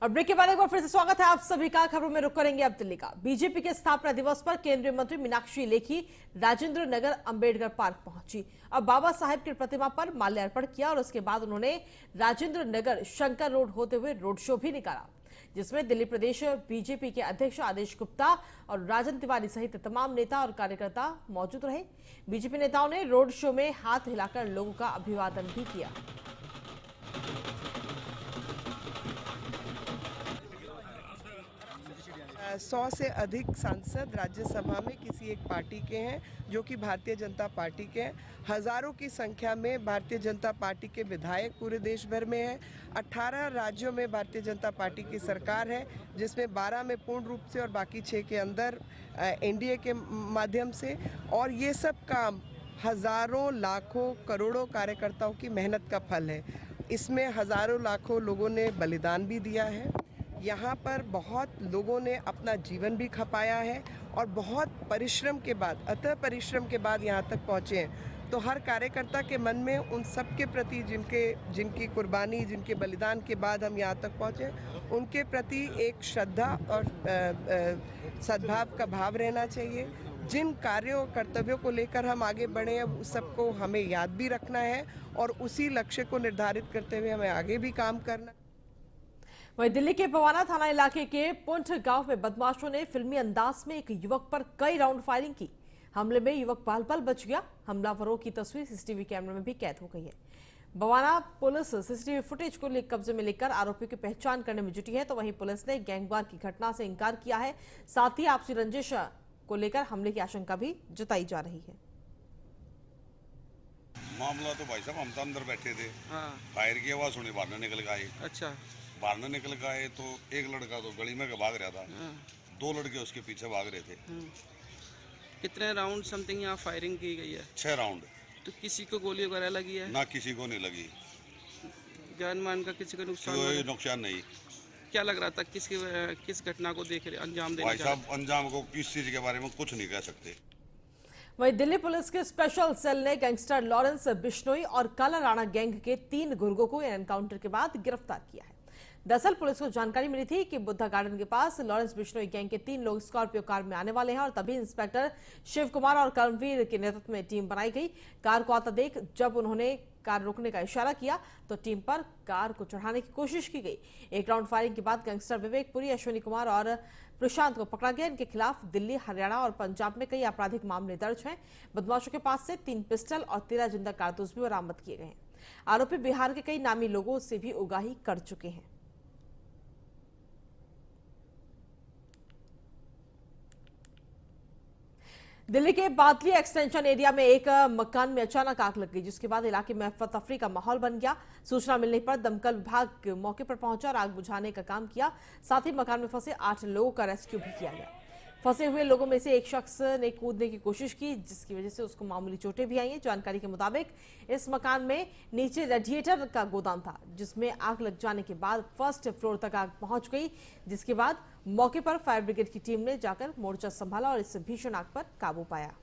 और ब्रेक के बाद एक बार फिर से स्वागत है आप सभी का। खबरों में रुक करेंगे अब दिल्ली का। बीजेपी के स्थापना दिवस पर केंद्रीय मंत्री मीनाक्षी लेखी राजेंद्र नगर अंबेडकर पार्क पहुंची और बाबा साहेब की प्रतिमा पर माल्यार्पण किया और उसके बाद उन्होंने राजेंद्र नगर शंकर रोड होते हुए रोड शो भी निकाला, जिसमें दिल्ली प्रदेश बीजेपी के अध्यक्ष आदेश गुप्ता और राजन तिवारी सहित तमाम नेता और कार्यकर्ता मौजूद रहे। बीजेपी नेताओं ने रोड शो में हाथ हिलाकर लोगों का अभिवादन भी किया। 100 से अधिक सांसद राज्यसभा में किसी एक पार्टी के हैं जो कि भारतीय जनता पार्टी के हैं। हजारों की संख्या में भारतीय जनता पार्टी के विधायक पूरे देश भर में हैं। 18 राज्यों में भारतीय जनता पार्टी की सरकार है, जिसमें 12 में पूर्ण रूप से और बाकी 6 के अंदर एनडीए के माध्यम से। और ये सब काम हजारों लाखों करोड़ों कार्यकर्ताओं की मेहनत का फल है। इसमें हजारों लाखों लोगों ने बलिदान भी दिया है। यहाँ पर बहुत लोगों ने अपना जीवन भी खपाया है और बहुत परिश्रम के बाद, अतः परिश्रम के बाद यहाँ तक पहुँचे हैं। तो हर कार्यकर्ता के मन में उन सब के प्रति जिनकी कुर्बानी, जिनके बलिदान के बाद हम यहाँ तक पहुँचे, उनके प्रति एक श्रद्धा और सद्भाव का भाव रहना चाहिए। जिन कार्यों कर्तव्यों को लेकर हम आगे बढ़े हैं, उस सबको हमें याद भी रखना है और उसी लक्ष्य को निर्धारित करते हुए हमें आगे भी काम करना। वहीं दिल्ली के पवाना थाना इलाके के पुंठ गांव में बदमाशों ने फिल्मी अंदाज में एक युवक पर कई राउंड फायरिंग की। हमले में युवक पल पल बच गया। हमलावरों की तस्वीर सीसीटीवी कैमरे में भी कैद हो गई है। बवाना पुलिस सीसीटीवी फुटेज को कब्जे में लेकर आरोपियों की पहचान करने में जुटी है, तो वहीं पुलिस ने गैंगवार की घटना से इंकार किया है। साथ ही आपसी रंजिश को लेकर हमले की आशंका भी जताई जा रही है। मामला तो भाई साहब हम तो अंदर बैठे थे, फायर की आवाज सुनी, बाहर निकल गए। अच्छा, बाहर निकल गए तो एक लड़का तो गली में भाग रहा था, 2 लड़के उसके पीछे भाग रहे थे। कितने राउंड समथिंग यहाँ फायरिंग की गई है? 6 राउंड। तो किसी को गोली वगैरह लगी है? ना, किसी को नहीं लगी। जान मान का किसी का कोई नुकसान नहीं। क्या लग रहा था किस घटना को देख रहे अंजाम देने? भाई साहब अंजाम को किस चीज के बारे में कुछ नहीं कह सकते। वहीं दिल्ली पुलिस के स्पेशल सेल ने गैंगस्टर लॉरेंस बिश्नोई और काला राणा गैंग के 3 गुर्गों को एनकाउंटर के बाद गिरफ्तार किया है। दरअसल पुलिस को जानकारी मिली थी कि बुद्धा गार्डन के पास लॉरेंस बिश्नोई गैंग के 3 लोग स्कॉर्पियो कार में आने वाले हैं और तभी इंस्पेक्टर शिव कुमार और कर्मवीर के नेतृत्व में टीम बनाई गई। कार को आता देख जब उन्होंने कार रोकने का इशारा किया तो टीम पर कार को चढ़ाने की कोशिश की गई। एक राउंड फायरिंग के बाद गैंगस्टर विवेक पुरी, अश्विनी कुमार और प्रशांत को पकड़ा गया। इनके खिलाफ दिल्ली, हरियाणा और पंजाब में कई आपराधिक मामले दर्ज हैं। बदमाशों के पास से 3 पिस्टल और 13 जिंदा कारतूस भी बरामद किए गए हैं। आरोपी बिहार के कई नामी लोगों से भी उगाही कर चुके हैं। दिल्ली के बादली एक्सटेंशन एरिया में एक मकान में अचानक आग लग गई, जिसके बाद इलाके में अफरा तफरी का माहौल बन गया। सूचना मिलने पर दमकल विभाग मौके पर पहुंचा और आग बुझाने का काम किया। साथ ही मकान में फंसे 8 लोगों का रेस्क्यू भी किया गया। फंसे हुए लोगों में से एक शख्स ने कूदने की कोशिश की, जिसकी वजह से उसको मामूली चोटें भी आई हैं। जानकारी के मुताबिक इस मकान में नीचे रेडिएटर का गोदाम था, जिसमें आग लग जाने के बाद फर्स्ट फ्लोर तक आग पहुंच गई, जिसके बाद मौके पर फायर ब्रिगेड की टीम ने जाकर मोर्चा संभाला और इस भीषण आग पर काबू पाया।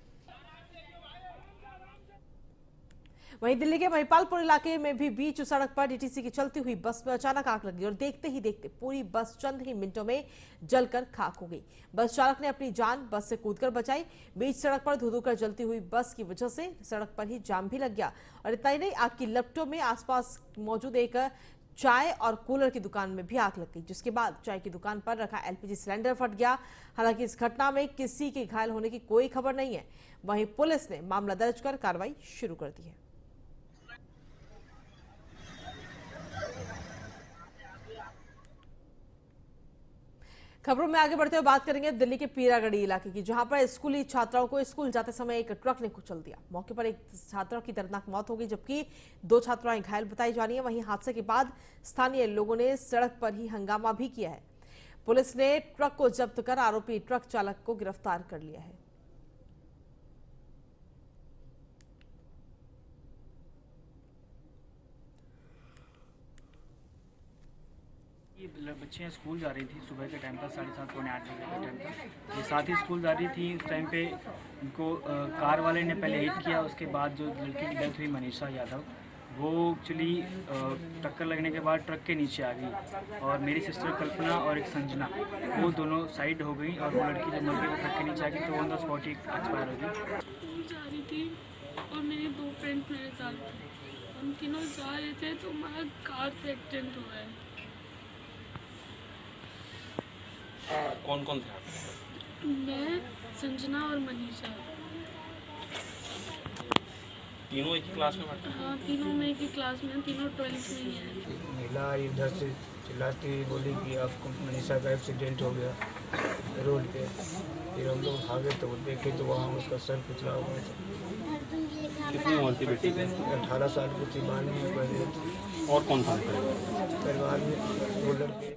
वहीं दिल्ली के महिपालपुर इलाके में भी बीच सड़क पर डीटीसी की चलती हुई बस में अचानक आग लगी और देखते ही देखते पूरी बस चंद ही मिनटों में जलकर खाक हो गई। बस चालक ने अपनी जान बस से कूदकर बचाई। बीच सड़क पर धू-धू कर जलती हुई बस की वजह से सड़क पर ही जाम भी लग गया। और इतना ही नहीं, आग की लपटों में आसपास मौजूद एक चाय और कूलर की दुकान में भी आग लग गई, जिसके बाद चाय की दुकान पर रखा एलपीजी सिलेंडर फट गया। हालांकि इस घटना में किसी के घायल होने की कोई खबर नहीं है। वहीं पुलिस ने मामला दर्ज कर कार्रवाई शुरू कर दी है। खबरों में आगे बढ़ते हुए बात करेंगे दिल्ली के पीरागढ़ी इलाके की, जहां पर स्कूली छात्राओं को स्कूल जाते समय एक ट्रक ने कुचल दिया। मौके पर एक छात्रा की दर्दनाक मौत हो गई, जबकि 2 छात्राएं घायल बताई जा रही हैं। वहीं हादसे के बाद स्थानीय लोगों ने सड़क पर ही हंगामा भी किया है। पुलिस ने ट्रक को जब्त कर आरोपी ट्रक चालक को गिरफ्तार कर लिया है। ये बच्चियाँ स्कूल जा रही थी, सुबह के टाइम था, 7:30 पौने 8 बजे का टाइम था। ये साथ ही स्कूल जा रही थी। उस टाइम पे इनको कार वाले ने पहले हिट किया। उसके बाद जो लड़की की डेथ हुई मनीषा यादव, वो एक्चुअली टक्कर लगने के बाद ट्रक के नीचे आ गई और मेरी सिस्टर कल्पना और एक संजना वो दोनों साइड हो गई और वो लड़की जब मर गई वो ट्रक के नीचे आ गई तो on the spot he expire हो गई। स्कूल जा रही थी और मेरे 2 फ्रेंड्स मेरे साथ थे। हम तीनों जा रहे थे तो हमारा कार से एक्सीडेंट हुआ है। कौन कौन थे? मैं, संजना और मनीषा। तीनों एक ही क्लास में पढ़ते हैं? हाँ, तीनों में एक ही क्लास में हैं, तीनों 12th में ही हैं। महिला इधर से चिल्लाती हुई बोली कि आपको मनीषा का एक्सीडेंट हो गया रोड पे। फिर हम लोग भागे तो वो देखे तो वहाँ उसका सर कुचला हो गया था। कितनी उम्र थी बेटी की? 18 साल की थी, 12वीं में पढ़ रही थी। और कौन था परिवार में 2 लड़के।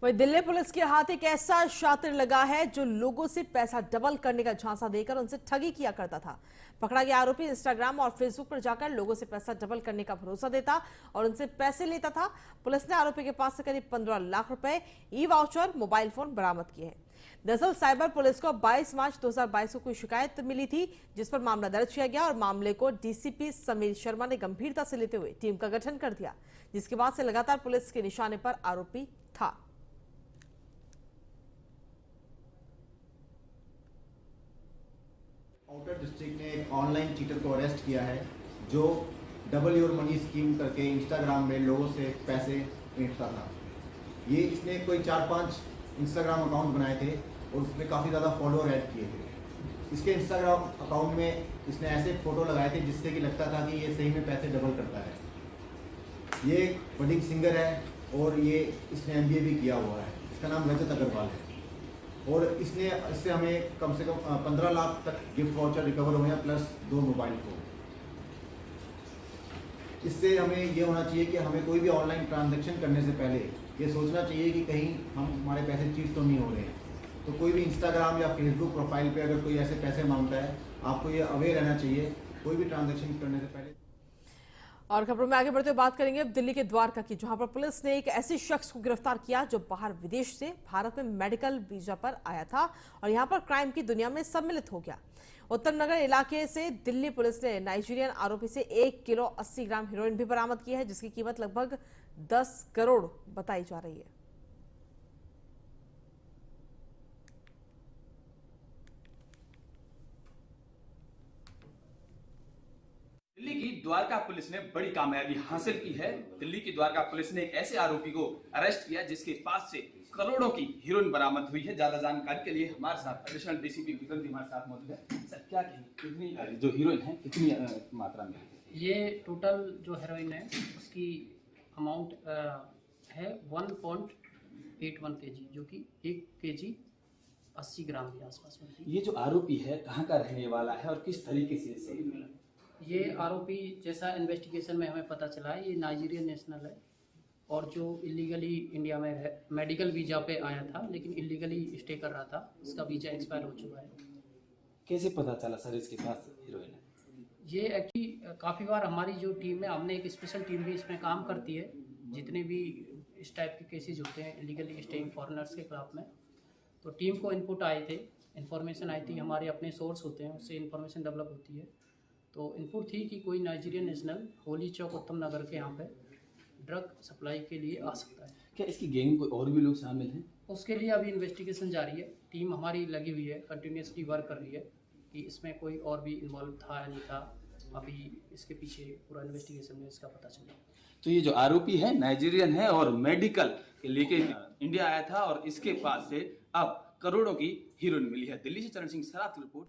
वहीं दिल्ली पुलिस के हाथ एक ऐसा शातिर लगा है जो लोगों से पैसा डबल करने का झांसा देकर उनसे ठगी किया करता था। पकड़ा गया आरोपी इंस्टाग्राम और फेसबुक पर जाकर लोगों से पैसा डबल करने का भरोसा देता और उनसे पैसे लेता था। पुलिस ने आरोपी के पास से करीब 15 लाख रुपए, ई वाउचर, मोबाइल फोन बरामद किए हैं। दरअसल साइबर पुलिस को 22 मार्च 2022 को कोई शिकायत मिली थी जिस पर मामला दर्ज किया गया और मामले को डीसीपी समीर शर्मा ने गंभीरता से लेते हुए टीम का गठन कर दिया, जिसके बाद से लगातार पुलिस के निशाने पर आरोपी था। आउटर डिस्ट्रिक्ट ने एक ऑनलाइन चीटर को अरेस्ट किया है जो डबल योर मनी स्कीम करके इंस्टाग्राम में लोगों से पैसे ऐंठता था। ये इसने कोई 4-5 इंस्टाग्राम अकाउंट बनाए थे और उसमें काफ़ी ज़्यादा फॉलोअर ऐड किए थे। इसके इंस्टाग्राम अकाउंट में इसने ऐसे फ़ोटो लगाए थे जिससे कि लगता था कि ये सही में पैसे डबल करता है। ये एक बडिंग सिंगर है और ये इसने MBA भी किया हुआ है। इसका नाम रजत अग्रवाल है और इससे हमें कम से कम 15 लाख तक गिफ्ट वाउचर रिकवर हुए हैं प्लस 2 मोबाइल फोन। इससे हमें ये होना चाहिए कि हमें कोई भी ऑनलाइन ट्रांजैक्शन करने से पहले ये सोचना चाहिए कि कहीं हमारे पैसे चीट तो नहीं हो रहे हैं। तो कोई भी इंस्टाग्राम या फेसबुक प्रोफाइल पे अगर कोई ऐसे पैसे मांगता है, आपको ये अवेयर रहना चाहिए कोई भी ट्रांजैक्शन करने से पहले। और खबरों में आगे बढ़ते हुए बात करेंगे अब दिल्ली के द्वारका की, जहां पर पुलिस ने एक ऐसे शख्स को गिरफ्तार किया जो बाहर विदेश से भारत में मेडिकल वीजा पर आया था और यहां पर क्राइम की दुनिया में सम्मिलित हो गया। उत्तम नगर इलाके से दिल्ली पुलिस ने नाइजीरियन आरोपी से 1 किलो 80 ग्राम हेरोइन भी बरामद की है, जिसकी कीमत लगभग 10 करोड़ बताई जा रही है। दिल्ली की द्वारका पुलिस ने बड़ी कामयाबी हासिल की है। दिल्ली की द्वारका पुलिस ने एक ऐसे आरोपी को अरेस्ट किया जिसके पास से करोड़ों की हीरोइन बरामद हुई है। ज्यादा जानकारी के लिए हमारे साथ एडिशनल डीसीपी विक्रम जी हमारे साथ मौजूद है। सर क्या कितनी जो हीरोइन है कितनी मात्रा में? ये टोटल जो हेरोइन है उसकी अमाउंट है 1.81 kg, जो कि 1 kg 80 ग्राम के आसपास में। ये जो आरोपी है कहाँ का रहने वाला है और किस तरीके से इसे मिला? ये आरोपी जैसा इन्वेस्टिगेशन में हमें पता चला है ये नाइजीरियन नेशनल है और जो इलीगली इंडिया में मेडिकल वीजा पे आया था लेकिन इलीगली स्टे कर रहा था, उसका वीजा एक्सपायर हो चुका है। कैसे पता चला सर इसके पास हीरोइन है? ये एक्चुअली काफ़ी बार हमारी जो टीम है, हमने एक स्पेशल टीम भी इसमें काम करती है। जितने भी इस टाइप के केसेस होते हैं इलीगली स्टेइंग फॉरेनर्स के खिलाफ में, तो टीम को इनपुट आए थे, इन्फॉर्मेशन आई थी, हमारे अपने सोर्स होते हैं उससे इन्फॉर्मेशन डेवलप होती है। तो इनपुट थी कि कोई नाइजीरियन नेशनल होली चौक उत्तम नगर के यहाँ पे ड्रग सप्लाई के लिए आ सकता है। क्या इसकी गैंग में और भी लोग शामिल हैं? उसके लिए अभी इन्वेस्टिगेशन जारी है, टीम हमारी लगी हुई है, कंटिन्यूसली वर्क कर रही है कि इसमें कोई और भी इन्वॉल्व था या नहीं था। अभी इसके पीछे पूरा इन्वेस्टिगेशन में इसका पता चला। तो ये जो आरोपी है नाइजीरियन है और मेडिकल के लेके इंडिया आया था और इसके पास से अब करोड़ों की हीरोइन मिली है। दिल्ली से चरण सिंह सराफ की रिपोर्ट।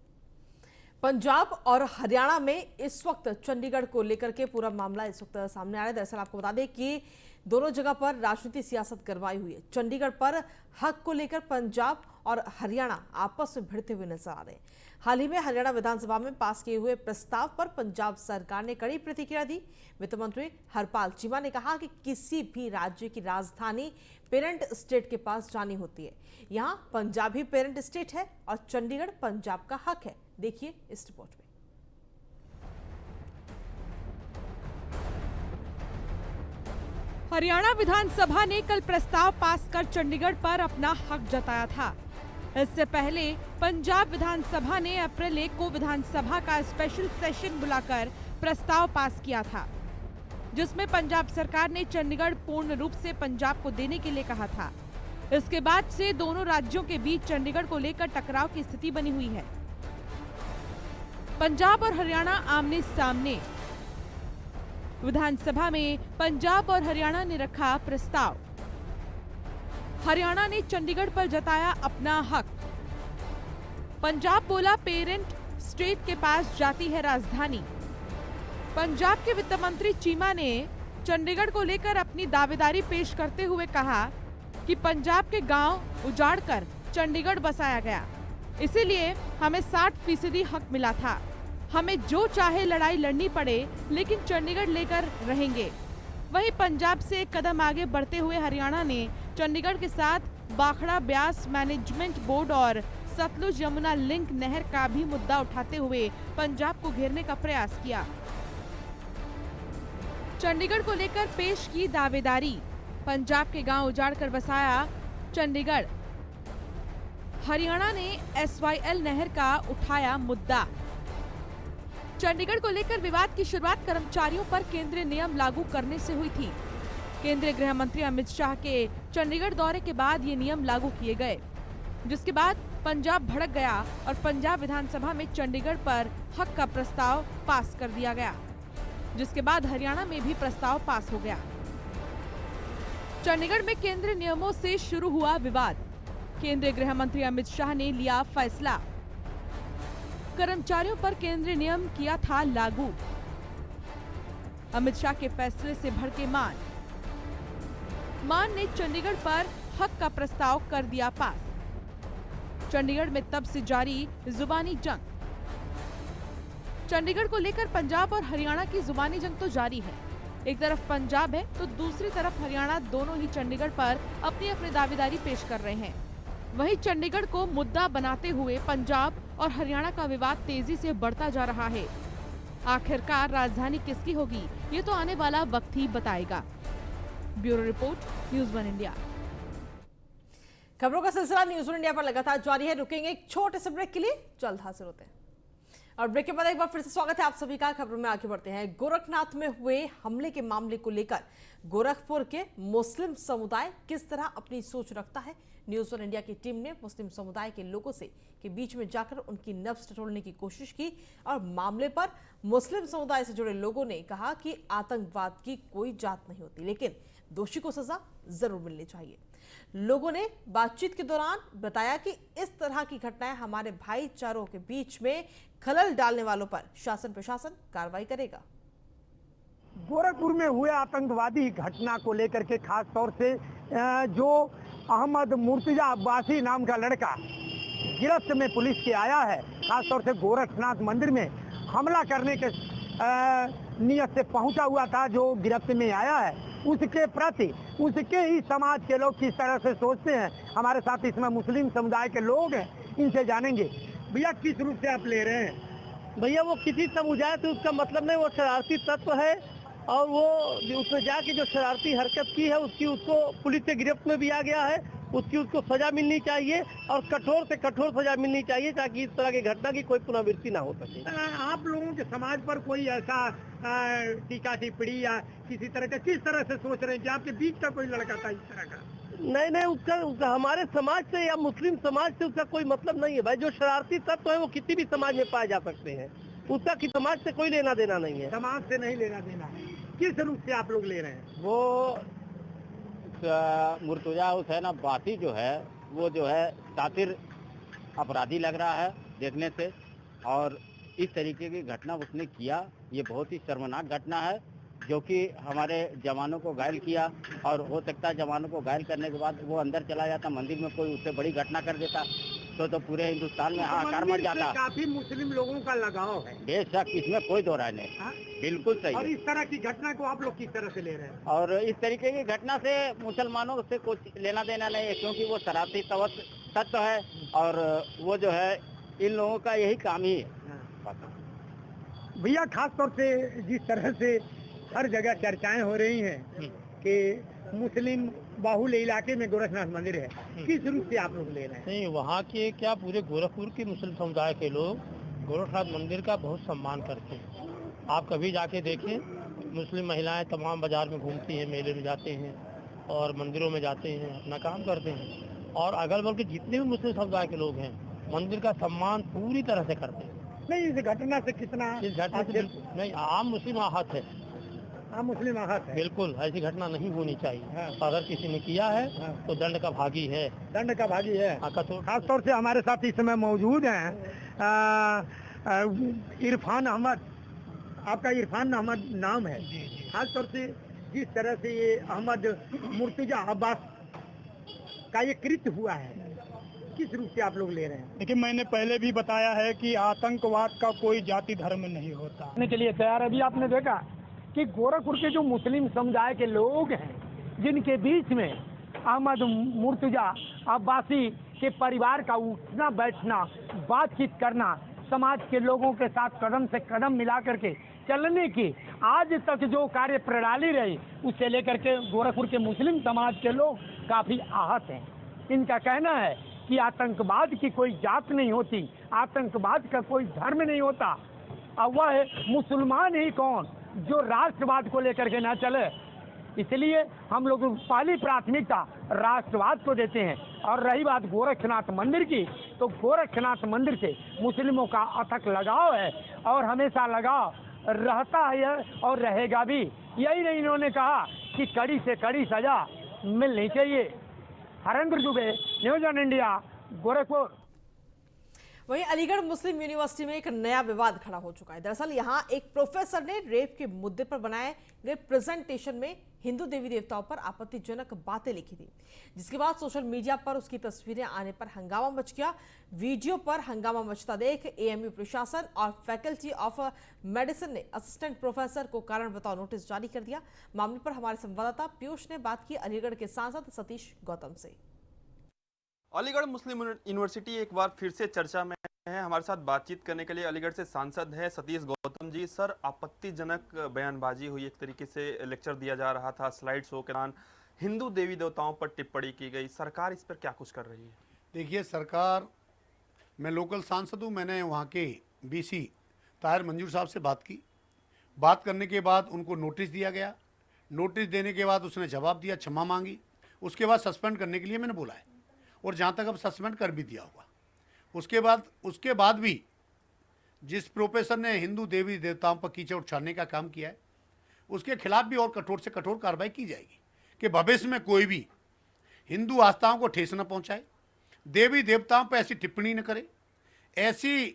पंजाब और हरियाणा में इस वक्त चंडीगढ़ को लेकर के पूरा मामला इस वक्त सामने आ रहा है। दरअसल आपको बता दें कि दोनों जगह पर राजनीति सियासत गरमाई हुई है। चंडीगढ़ पर हक को लेकर पंजाब और हरियाणा आपस में भिड़ते हुए नजर आ रहे हैं। हाल ही में हरियाणा विधानसभा में पास किए हुए प्रस्ताव पर पंजाब सरकार ने कड़ी प्रतिक्रिया दी। वित्त मंत्री हरपाल चीमा ने कहा कि किसी भी राज्य की राजधानी पेरेंट स्टेट के पास जानी होती है। यहाँ पंजाब ही पेरेंट स्टेट है और चंडीगढ़ पंजाब का हक है। देखिए इस रिपोर्ट में। हरियाणा विधानसभा ने कल प्रस्ताव पास कर चंडीगढ़ पर अपना हक जताया था। इससे पहले पंजाब विधानसभा ने अप्रैल 1 को विधानसभा का स्पेशल सेशन बुलाकर प्रस्ताव पास किया था। जिसमें पंजाब सरकार ने चंडीगढ़ पूर्ण रूप से पंजाब को देने के लिए कहा था। इसके बाद से दोनों राज्यों के बीच चंडीगढ़ को लेकर टकराव की स्थिति बनी हुई है। पंजाब और हरियाणा आमने सामने। विधानसभा में पंजाब और हरियाणा ने रखा प्रस्ताव। हरियाणा ने चंडीगढ़ पर जताया अपना हक। पंजाब बोला पेरेंट स्टेट के पास जाती है राजधानी। पंजाब के वित्त मंत्री चीमा ने चंडीगढ़ को लेकर अपनी दावेदारी पेश करते हुए कहा कि पंजाब के गांव उजाड़कर चंडीगढ़ बसाया गया, इसीलिए हमें 60% हक मिला था। हमें जो चाहे लड़ाई लड़नी पड़े, लेकिन चंडीगढ़ लेकर रहेंगे। वहीं पंजाब से एक कदम आगे बढ़ते हुए हरियाणा ने चंडीगढ़ के साथ बाखड़ा ब्यास मैनेजमेंट बोर्ड और सतलुज यमुना लिंक नहर का भी मुद्दा उठाते हुए पंजाब को घेरने का प्रयास किया। चंडीगढ़ को लेकर पेश की दावेदारी। पंजाब के गांव उजाड़कर बसाया चंडीगढ़। हरियाणा ने SYL नहर का उठाया मुद्दा। चंडीगढ़ को लेकर विवाद की शुरुआत कर्मचारियों पर केंद्रीय नियम लागू करने से हुई थी। केंद्रीय गृह मंत्री अमित शाह के चंडीगढ़ दौरे के बाद ये नियम लागू किए गए, जिसके बाद पंजाब भड़क गया और पंजाब विधानसभा में चंडीगढ़ पर हक का प्रस्ताव पास कर दिया गया, जिसके बाद हरियाणा में भी प्रस्ताव पास हो गया। चंडीगढ़ में केंद्रीय नियमों से शुरू हुआ विवाद। केंद्रीय गृह मंत्री अमित शाह ने लिया फैसला। कर्मचारियों पर केंद्रीय नियम किया था लागू। अमित शाह के फैसले से भड़के मान ने चंडीगढ़ पर हक का प्रस्ताव कर दिया पास। चंडीगढ़ में तब से जारी जुबानी जंग। चंडीगढ़ को लेकर पंजाब और हरियाणा की जुबानी जंग तो जारी है। एक तरफ पंजाब है तो दूसरी तरफ हरियाणा, दोनों ही चंडीगढ़ पर अपनी अपनी दावेदारी पेश कर रहे हैं। वहीं चंडीगढ़ को मुद्दा बनाते हुए पंजाब और हरियाणा का विवाद तेजी से बढ़ता जा रहा है। आखिरकार राजधानी किसकी होगी, ये तो आने वाला वक्त ही बताएगा। Bureau report, news 1 India. खबरों का सिलसिला न्यूज़ 1 इंडिया पर लगातार जारी है। रुकेंगे एक छोटे से ब्रेक के लिए, जल्द हाजिर होते हैं। और ब्रेक के बाद एक बार फिर से स्वागत है आप सभी का। खबरों में आगे बढ़ते हैं। गोरखनाथ में हुए हमले के मामले को लेकर गोरखपुर के मुस्लिम समुदाय किस तरह अपनी सोच रखता है। न्यूज़ 1 इंडिया की टीम ने मुस्लिम समुदाय के लोगों से के बीच में जाकर उनकी नब्ज टटोलने की कोशिश की और मामले पर मुस्लिम समुदाय से जुड़े लोगों ने कहा कि आतंकवाद की कोई जात नहीं होती, लेकिन दोषी को सजा जरूर मिलनी चाहिए। लोगों ने बातचीत के दौरान बताया कि इस तरह की घटनाएं हमारे भाईचारों के बीच में खलल डालने वालों पर शासन प्रशासन कार्रवाई करेगा। गोरखपुर में हुए आतंकवादी घटना को लेकर के खास तौर से जो अहमद मुर्तजा अब्बासी नाम का लड़का गिरफ्त में पुलिस के आया है, खास तौर से गोरखनाथ मंदिर में हमला करने के नियत से पहुंचा हुआ था, जो गिरफ्त में आया है, उसके प्रति उसके ही समाज के लोग किस तरह से सोचते हैं। हमारे साथ इसमें मुस्लिम समुदाय के लोग हैं, इनसे जानेंगे। भैया किस रूप से आप ले रहे हैं? भैया वो किसी समुदाय से उसका मतलब नहीं, वो शरारती तत्व है और वो उसमें जाके जो शरारती हरकत की है उसकी उसको पुलिस के गिरफ्त में भी आ गया है। उसको सजा मिलनी चाहिए और कठोर से कठोर सजा मिलनी चाहिए ताकि इस तरह की घटना की कोई पुनरावृत्ति ना हो सके। आप लोगों के समाज पर कोई ऐसा टीका टिप्पणी या किसी तरह का किस तरह से सोच रहे हैं कि आपके बीच का कोई लड़का था इस तरह का? नहीं, उसका हमारे समाज से या मुस्लिम समाज से उसका कोई मतलब नहीं है भाई। जो शरारती तत्व है वो किसी भी समाज में पाए जा सकते हैं, उसका कि समाज से कोई लेना देना नहीं है। समाज से नहीं लेना देना है। किस रूप से आप लोग ले रहे हैं? वो मुर्तजा हुसैन अब्बासी जो है वो जो है शातिर अपराधी लग रहा है देखने से, और इस तरीके की घटना उसने किया, ये बहुत ही शर्मनाक घटना है जो कि हमारे जवानों को घायल किया। और हो सकता है जवानों को घायल करने के बाद वो अंदर चला जाता, मंदिर में कोई उससे बड़ी घटना कर देता तो पूरे हिंदुस्तान में हाहाकार मच जाता। काफी मुस्लिम लोगों का लगाव है, बेशक, इसमें कोई दो राय नहीं। बिल्कुल सही। और इस तरह की घटना को आप लोग किस तरह से ले रहे हैं? और इस तरीके की घटना से मुसलमानों से कुछ लेना देना नहीं है, क्योंकि वो शरारती तत्व है और वो जो है इन लोगों का यही काम ही है। भैया खास तौर से जिस तरह से हर जगह चर्चाएं हो रही हैं कि मुस्लिम बाहुल इलाके में गोरखनाथ मंदिर है, किस रूप से आप लोग ले रहे हैं? नहीं, वहाँ के क्या पूरे गोरखपुर के मुस्लिम समुदाय के लोग गोरखनाथ मंदिर का बहुत सम्मान करते हैं। आप कभी जाके देखें, मुस्लिम महिलाएं तमाम बाजार में घूमती हैं, मेले में जाते हैं और मंदिरों में जाते हैं, अपना काम करते हैं। और अगल बगल के जितने भी मुस्लिम समुदाय के लोग हैं मंदिर का सम्मान पूरी तरह से करते हैं। नहीं, इस घटना से कितना इस घटना से नहीं, आम मुस्लिम आहत है, आम मुस्लिम आहत है। बिल्कुल ऐसी घटना नहीं होनी चाहिए। अगर किसी ने किया है तो दंड का भागी है, दंड का भागी है। खास तौर से हमारे साथ इस समय मौजूद हैं इरफान अहमद, आपका इरफान अहमद नाम है। खास तौर से जिस तरह से ये अहमद मुर्तजा अब्बास का ये कृत्य हुआ है, किस रूप से आप लोग ले रहे हैं? देखिए, मैंने पहले भी बताया है कि आतंकवाद का कोई जाति धर्म नहीं होता। के लिए तैयार। अभी आपने देखा कि गोरखपुर के जो मुस्लिम समुदाय के लोग हैं, जिनके बीच में अहमद मुर्तजा अब्बासी के परिवार का उठना बैठना, बातचीत करना, समाज के लोगों के साथ कदम से कदम मिला करके चलने की आज तक जो कार्य प्रणाली रही, उसे लेकर के गोरखपुर के मुस्लिम समाज के लोग काफी आहत हैं। इनका कहना है कि आतंकवाद की कोई जात नहीं होती, आतंकवाद का कोई धर्म नहीं होता, और वह मुसलमान ही कौन जो राष्ट्रवाद को लेकर के ना चले। इसलिए हम लोग पहली प्राथमिकता राष्ट्रवाद को देते हैं। और रही बात गोरखनाथ मंदिर की, तो गोरखनाथ मंदिर से मुस्लिमों का अथक लगाव है और हमेशा लगाव रहता है और रहेगा भी। यही नहीं, इन्होंने कहा कि कड़ी से कड़ी सजा मिलनी चाहिए। Harendra Dubey, news on India, Gorakhpur. वहीं अलीगढ़ मुस्लिम यूनिवर्सिटी में एक नया विवाद खड़ा हो चुका है। दरअसल यहां एक प्रोफेसर ने रेप के मुद्दे पर बनाए गए प्रेजेंटेशन में हिंदू देवी देवताओं पर आपत्तिजनक बातें लिखी थी, जिसके बाद सोशल मीडिया पर उसकी तस्वीरें आने पर हंगामा मच गया। वीडियो पर हंगामा मचता देख एएमयू प्रशासन और फैकल्टी ऑफ मेडिसिन ने असिस्टेंट प्रोफेसर को कारण बताओ नोटिस जारी कर दिया। मामले पर हमारे संवाददाता पीयूष ने बात की अलीगढ़ के सांसद सतीश गौतम से। अलीगढ़ मुस्लिम यूनिवर्सिटी एक बार फिर से चर्चा में है। हमारे साथ बातचीत करने के लिए अलीगढ़ से सांसद है सतीश गौतम जी। सर, आपत्तिजनक बयानबाजी हुई, एक तरीके से लेक्चर दिया जा रहा था, स्लाइड शो के दौरान हिंदू देवी देवताओं पर टिप्पणी की गई। सरकार इस पर क्या कुछ कर रही है? देखिए, सरकार, मैं लोकल सांसद हूँ, मैंने वहाँ के बीसी ताहिर मंजूर साहब से बात की। बात करने के बाद उनको नोटिस दिया गया। नोटिस देने के बाद उसने जवाब दिया, क्षमा मांगी। उसके बाद सस्पेंड करने के लिए मैंने बोला है और जहाँ तक अब सस्पेंड कर भी दिया होगा। उसके बाद भी जिस प्रोफेसर ने हिंदू देवी देवताओं पर कीचड़ उछालने का काम किया है, उसके खिलाफ भी और कठोर से कठोर कार्रवाई की जाएगी कि भविष्य में कोई भी हिंदू आस्थाओं को ठेस न पहुंचाए, देवी देवताओं पर ऐसी टिप्पणी न करे, ऐसी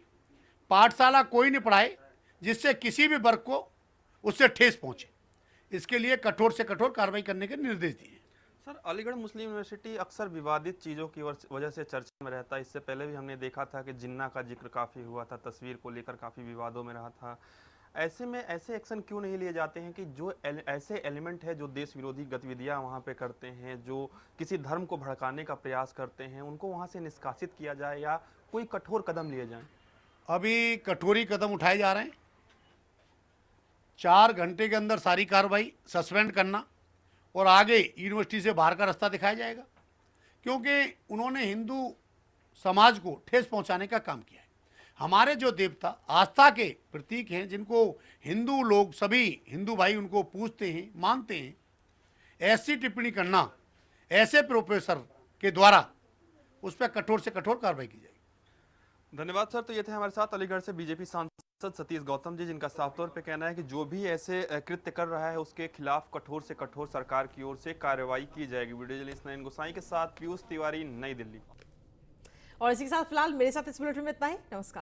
पाठशाला कोई न पढ़ाए जिससे किसी भी वर्ग को उससे ठेस पहुंचे। इसके लिए कठोर से कठोर कार्रवाई करने के निर्देश दिए। सर, अलीगढ़ मुस्लिम यूनिवर्सिटी अक्सर विवादित चीज़ों की वजह से चर्चा में रहता है। इससे पहले भी हमने देखा था कि जिन्ना का जिक्र काफ़ी हुआ था, तस्वीर को लेकर काफ़ी विवादों में रहा था। ऐसे में ऐसे एक्शन क्यों नहीं लिए जाते हैं कि जो ऐसे एलिमेंट है जो देश विरोधी गतिविधियां वहां पे करते हैं, जो किसी धर्म को भड़काने का प्रयास करते हैं, उनको वहां से निष्कासित किया जाए या कोई कठोर कदम लिए जाएं? अभी कठोरी कदम उठाए जा रहे हैं। 4 घंटे के अंदर सारी कार्रवाई, सस्पेंड करना और आगे यूनिवर्सिटी से बाहर का रास्ता दिखाया जाएगा, क्योंकि उन्होंने हिंदू समाज को ठेस पहुंचाने का काम किया है। हमारे जो देवता आस्था के प्रतीक हैं, जिनको हिंदू लोग, सभी हिंदू भाई उनको पूजते हैं, मानते हैं, ऐसी टिप्पणी करना ऐसे प्रोफेसर के द्वारा, उस पर कठोर से कठोर कार्रवाई की जाएगी। धन्यवाद सर। तो ये थे हमारे साथ अलीगढ़ से बीजेपी सांसद सतीश गौतम जी, जिनका साफ तौर पे कहना है कि जो भी ऐसे कृत्य कर रहा है उसके खिलाफ कठोर से कठोर सरकार की ओर से कार्रवाई की जाएगी। वीडियो जर्नलिस्ट नयन गोसाई के साथ पीयूष तिवारी, नई दिल्ली। और इसी के साथ फिलहाल मेरे साथ इस बुलेटिन में इतना ही। नमस्कार।